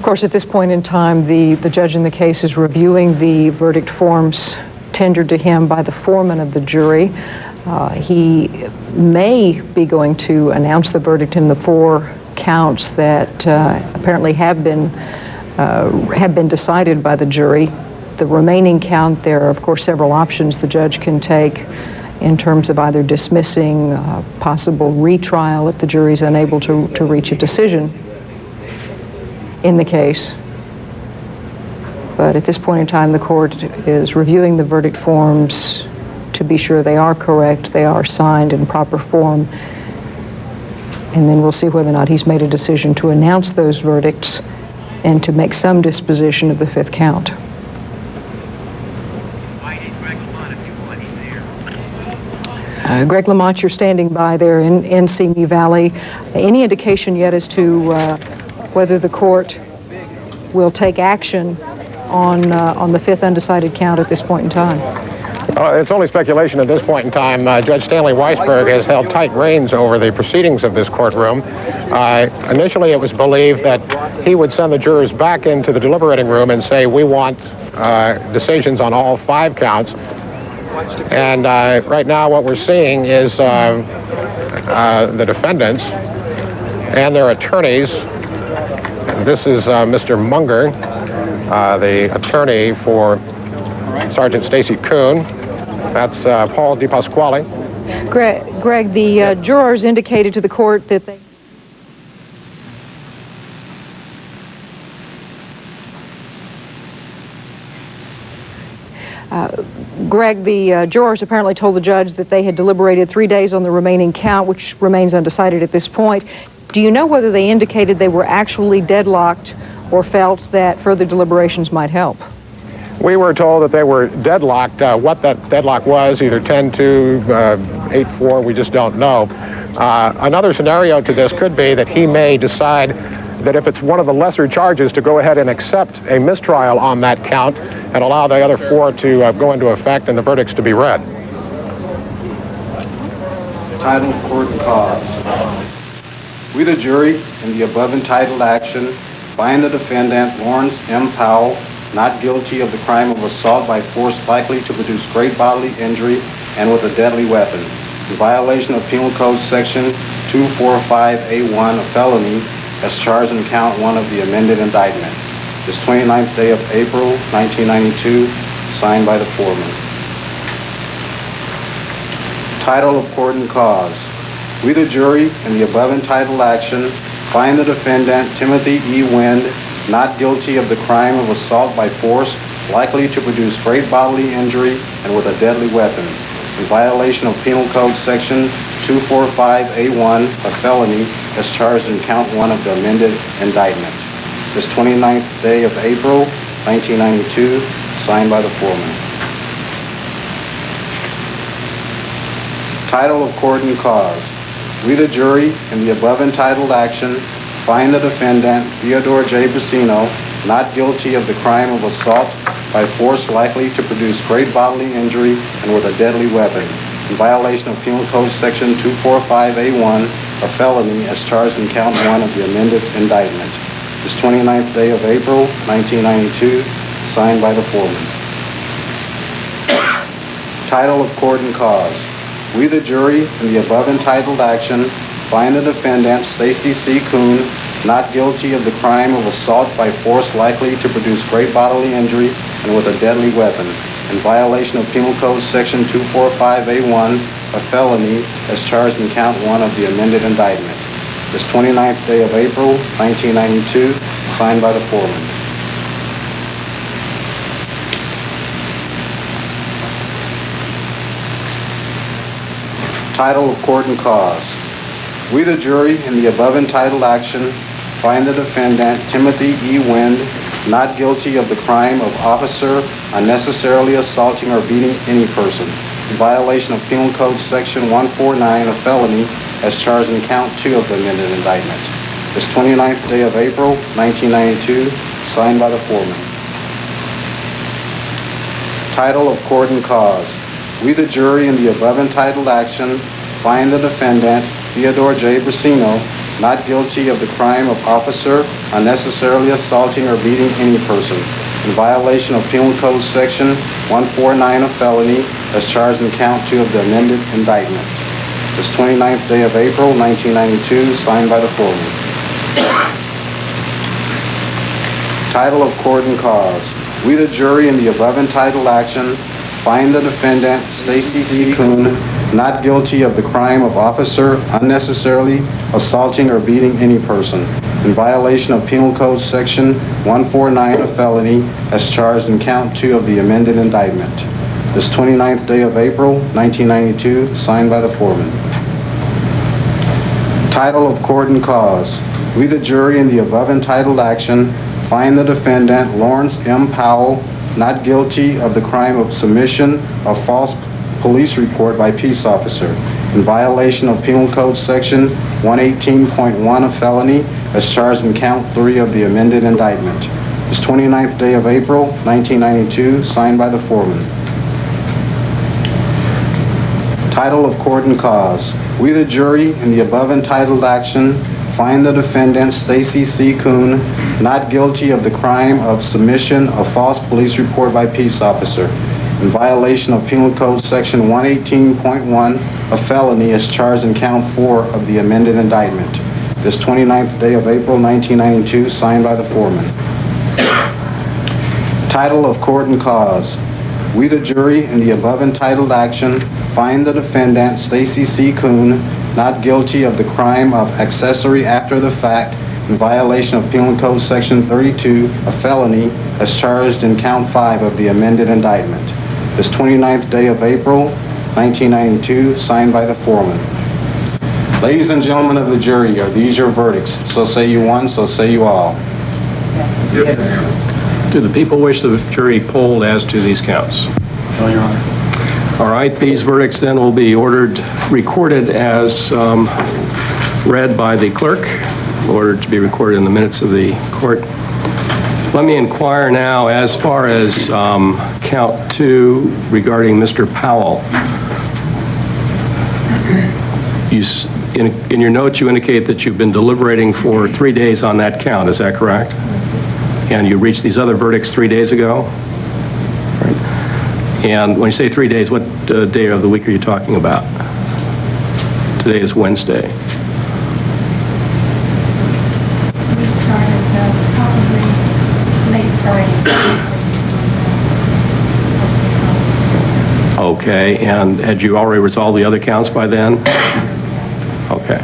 course, at this point in time, the judge in the case is reviewing the verdict forms tendered to him by the foreman of the jury. He may be going to announce the verdict in the 4 counts that apparently have been decided by the jury. The remaining count, there are, of course, several options the judge can take in terms of either dismissing, possible retrial if the jury's unable to reach a decision in the case. But at this point in time, the court is reviewing the verdict forms to be sure they are correct, they are signed in proper form, and then we'll see whether or not he's made a decision to announce those verdicts and to make some disposition of the 5th count. Greg Lamont, you're standing by there in Simi Valley. Any indication yet as to whether the court will take action on the 5th undecided count at this point in time? It's only speculation at this point in time. Judge Stanley Weisberg has held tight reins over the proceedings of this courtroom. Initially, it was believed that he would send the jurors back into the deliberating room and say, we want decisions on all 5 counts. And right now what we're seeing is the defendants and their attorneys. This is Mr. Munger, the attorney for Sergeant Stacy Kuhn. That's Paul DePasquale. Greg, the jurors indicated to the court that they... Greg, the jurors apparently told the judge that they had deliberated 3 days on the remaining count, which remains undecided at this point. Do you know whether they indicated they were actually deadlocked or felt that further deliberations might help? We were told that they were deadlocked. What that deadlock was, either 10-2, 8-4, we just don't know. Another scenario to this could be that he may decide that if it's one of the lesser charges, to go ahead and accept a mistrial on that count and allow the other 4 to go into effect and the verdicts to be read. Title, court, and cause. We, the jury, in the above entitled action, find the defendant, Lawrence M. Powell, not guilty of the crime of assault by force likely to produce great bodily injury and with a deadly weapon, in violation of Penal Code Section 245A1, a felony, as charged in count 1 of the amended indictment. This 29th day of April, 1992, signed by the foreman. Title of court and cause. We, the jury, in the above entitled action, find the defendant, Timothy E. Wind, not guilty of the crime of assault by force likely to produce great bodily injury and with a deadly weapon, in violation of Penal Code Section 245A1, a felony, as charged in count 1 of the amended indictment. This 29th day of April, 1992, signed by the foreman. Title of court and cause. We, the jury, in the above entitled action, find the defendant, Theodore J. Brasino, not guilty of the crime of assault by force likely to produce great bodily injury and with a deadly weapon, in violation of Penal Code Section 245A1, a felony, as charged in count 1 of the amended indictment. This 29th day of April, 1992, signed by the foreman. Title of court and cause. We, the jury, in the above entitled action, find the defendant, Stacy C. Kuhn, not guilty of the crime of assault by force likely to produce great bodily injury and with a deadly weapon, in violation of Penal Code Section 245A1, a felony, as charged in count 1 of the amended indictment. This 29th day of April, 1992, signed by the foreman. Title of court and cause. We, the jury, in the above entitled action, find the defendant, Timothy E. Wind, not guilty of the crime of officer unnecessarily assaulting or beating any person, in violation of Penal Code Section 149, a felony, as charged in count 2 of the amended indictment. This 29th day of April, 1992, signed by the foreman. Title of court and cause. We, the jury, in the above entitled action, find the defendant, Theodore J. Brasino, not guilty of the crime of officer unnecessarily assaulting or beating any person in violation of Penal Code Section 149, a felony, as charged in count 2 of the amended indictment. This 29th day of April, 1992, signed by the foreman. Title of court and cause. We, the jury, in the above entitled action, find the defendant, Stacy C. Kuhn, not guilty of the crime of officer unnecessarily assaulting or beating any person in violation of Penal Code Section 149, a felony, as charged in count 2 of the amended indictment. This 29th day of April, 1992, signed by the foreman. Title of court and cause. We, the jury, in the above entitled action, find the defendant, Lawrence M. Powell, not guilty of the crime of submission of false police report by peace officer in violation of Penal Code Section 118.1, a felony, as charged in count 3 of the amended indictment. This 29th day of April, 1992, signed by the foreman. Title of court and cause. We, the jury, in the above entitled action, find the defendant, Stacy C. Kuhn, not guilty of the crime of submission of false police report by peace officer in violation of Penal Code Section 118.1, a felony, as charged in count 4 of the amended indictment. This 29th day of April, 1992, signed by the foreman. Title of court and cause. We, the jury, in the above entitled action, find the defendant, Stacy C. Kuhn, not guilty of the crime of accessory after the fact in violation of Penal Code Section 32, a felony, as charged in count 5 of the amended indictment. This 29th day of April, 1992, signed by the foreman. Ladies and gentlemen of the jury, are these your verdicts? So say you one, so say you all. Yes. Do the people wish the jury polled as to these counts? No, Your Honor. All right, these verdicts then will be recorded as read by the clerk, ordered to be recorded in the minutes of the court. Let me inquire now as far as count 2 regarding Mr. Powell. In your notes, you indicate that you've been deliberating for 3 days on that count. Is that correct? And you reached these other verdicts 3 days ago? Right. And when you say 3 days, what day of the week are you talking about? Today is Wednesday. We started probably late Friday. Okay, and had you already resolved the other counts by then? Okay.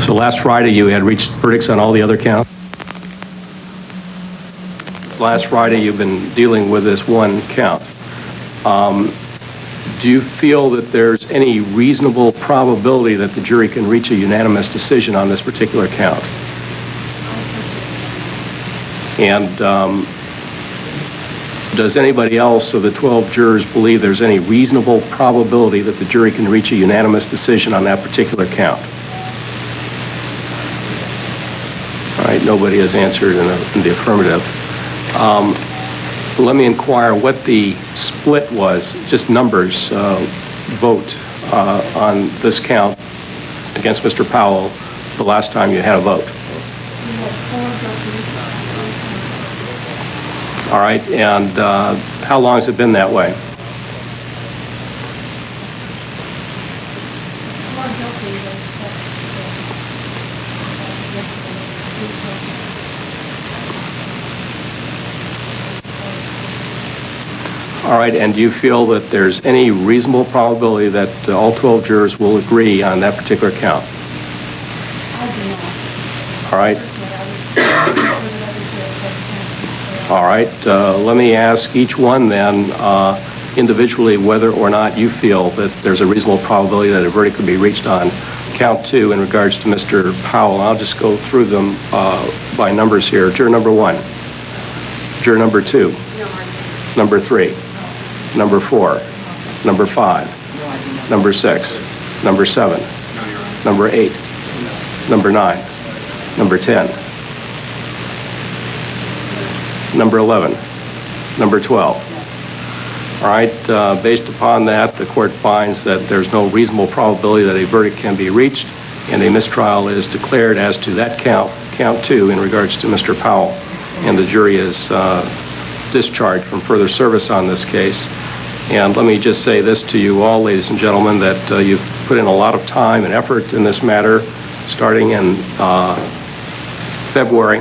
So last Friday you had reached verdicts on all the other counts? Last Friday you've been dealing with this one count. Do you feel that there's any reasonable probability that the jury can reach a unanimous decision on this particular count? And does anybody else of the 12 jurors believe there's any reasonable probability that the jury can reach a unanimous decision on that particular count? All right, nobody has answered in the affirmative. Let me inquire what the split was, just numbers, vote on this count against Mr. Powell the last time you had a vote. All right, and how long has it been that way? All right, and do you feel that there's any reasonable probability that all 12 jurors will agree on that particular count? All right. All right, let me ask each one then individually whether or not you feel that there's a reasonable probability that a verdict could be reached on count 2 in regards to Mr. Powell. I'll just go through them by numbers here. Juror number 1, juror number 2, number 3, number 4, number 5, number 6, number 7, number 8, number 9, number 10, number 11, number 12. All right, based upon that, the court finds that there's no reasonable probability that a verdict can be reached, and a mistrial is declared as to that count 2, in regards to Mr. Powell, and the jury is discharged from further service on this case. And let me just say this to you all, ladies and gentlemen, that you've put in a lot of time and effort in this matter, starting in February.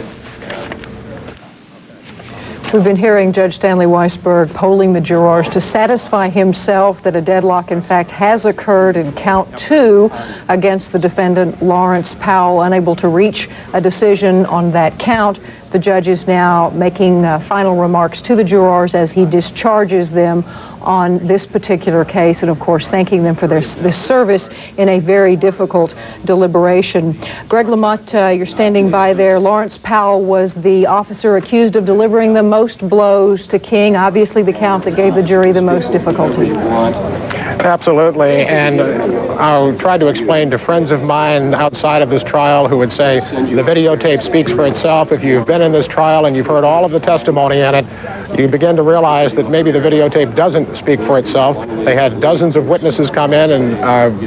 We've been hearing Judge Stanley Weisberg polling the jurors to satisfy himself that a deadlock, in fact, has occurred in count 2 against the defendant, Lawrence Powell, unable to reach a decision on that count. The judge is now making final remarks to the jurors as he discharges them on this particular case, and of course thanking them for this service in a very difficult deliberation. Greg Lamont, you're standing by there. Lawrence Powell was the officer accused of delivering the most blows to King, obviously the count that gave the jury the most difficulty. Absolutely, and I'll try to explain to friends of mine outside of this trial who would say the videotape speaks for itself. If you've been in this trial and you've heard all of the testimony in it, you begin to realize that maybe the videotape doesn't speak for itself. They had dozens of witnesses come in and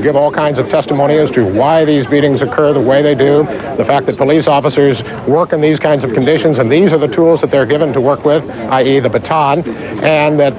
give all kinds of testimony as to why these beatings occur the way they do, the fact that police officers work in these kinds of conditions, and these are the tools that they're given to work with, i.e. the baton, and that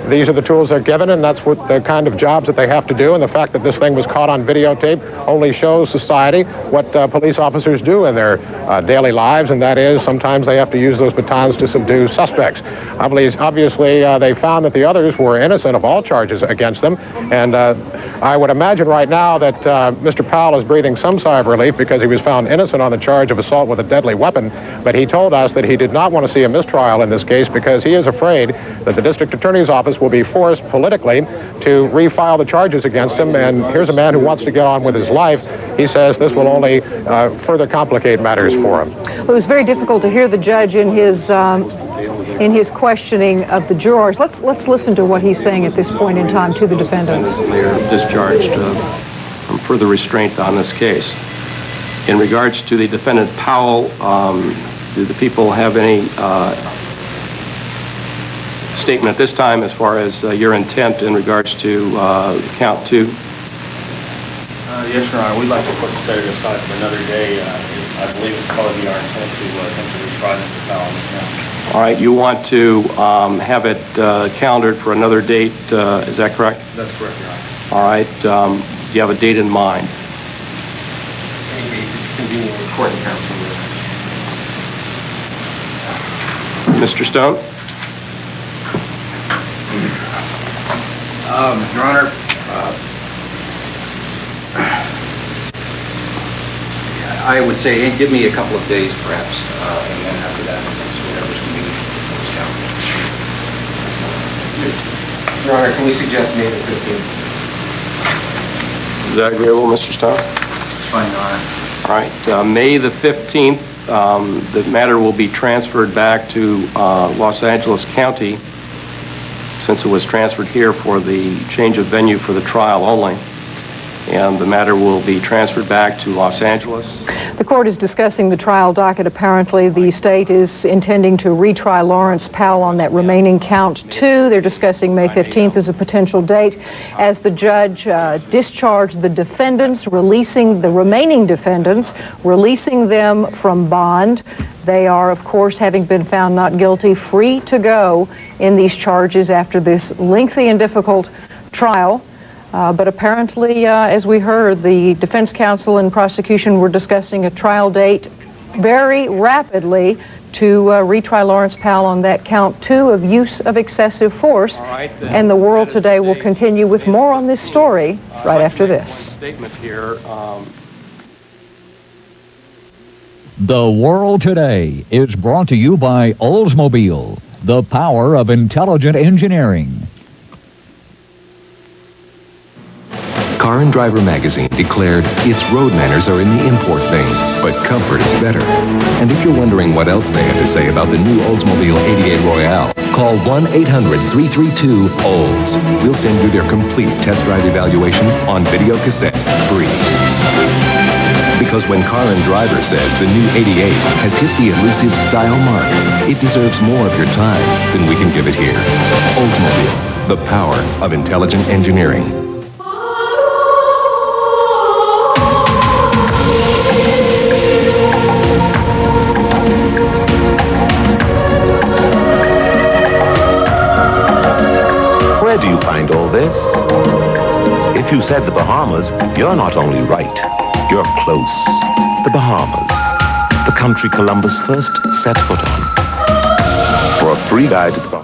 these are the tools they're given, and that's what the kind of jobs that they have to do. And the fact that this thing was caught on videotape only shows society what police officers do in their daily lives, and that is sometimes they have to use those batons to subdue suspects. Obviously, they found that the others were innocent of all charges against them, and I would imagine right now that Mr. Powell is breathing some sigh of relief because he was found innocent on the charge of assault with a deadly weapon, but he told us that he did not want to see a mistrial in this case because he is afraid that the district attorney's office will be forced politically to refile the charges against him, and here's a man who wants to get on with his life. He says this will only further complicate matters for him. Well, it was very difficult to hear the judge in his questioning of the jurors. Let's listen to what he's saying at this point in time to the defendants. They are discharged from further restraint on this case. In regards to the defendant Powell, do the people have any statement at this time as far as your intent in regards to count 2? Yes, Your Honor. We'd like to put the Saturday aside for another day. I believe it's probably our intent to retry Mr. Powell on this matter. All right. You want to have it calendared for another date, is that correct? That's correct, Your Honor. All right. Do you have a date in mind? Any date that's convenient with court and counsel. Mr. Stone? Your Honor, I would say, hey, give me a couple of days, perhaps, and then after that, it's whatever's convenient for this calendar. Your Honor, can we suggest May the 15th? Is that agreeable, Mr. Stone? It's fine, Your Honor. All right. May the 15th, the matter will be transferred back to Los Angeles County, since it was transferred here for the change of venue for the trial only. And the matter will be transferred back to Los Angeles. The court is discussing the trial docket. Apparently, the state is intending to retry Lawrence Powell on that remaining count 2. They're discussing May 15th as a potential date as the judge discharged the defendants, releasing the remaining defendants, releasing them from bond. They are, of course, having been found not guilty, free to go in these charges after this lengthy and difficult trial. But apparently, as we heard, the defense counsel and prosecution were discussing a trial date very rapidly to retry Lawrence Powell on that count 2 of use of excessive force. And the world today will continue with more on this story right after this. Statement here. The World Today is brought to you by Oldsmobile, the power of intelligent engineering. Car and Driver magazine declared its road manners are in the import vein, but comfort is better. And if you're wondering what else they had to say about the new Oldsmobile 88 Royale, call 1-800-332-OLDS. We'll send you their complete test drive evaluation on videocassette free. Because when Car and Driver says the new 88 has hit the elusive style mark, it deserves more of your time than we can give it here. Oldsmobile, the power of intelligent engineering. If you said the Bahamas, you're not only right, you're close. The Bahamas, the country Columbus first set foot on. For a free guide to the Bahamas.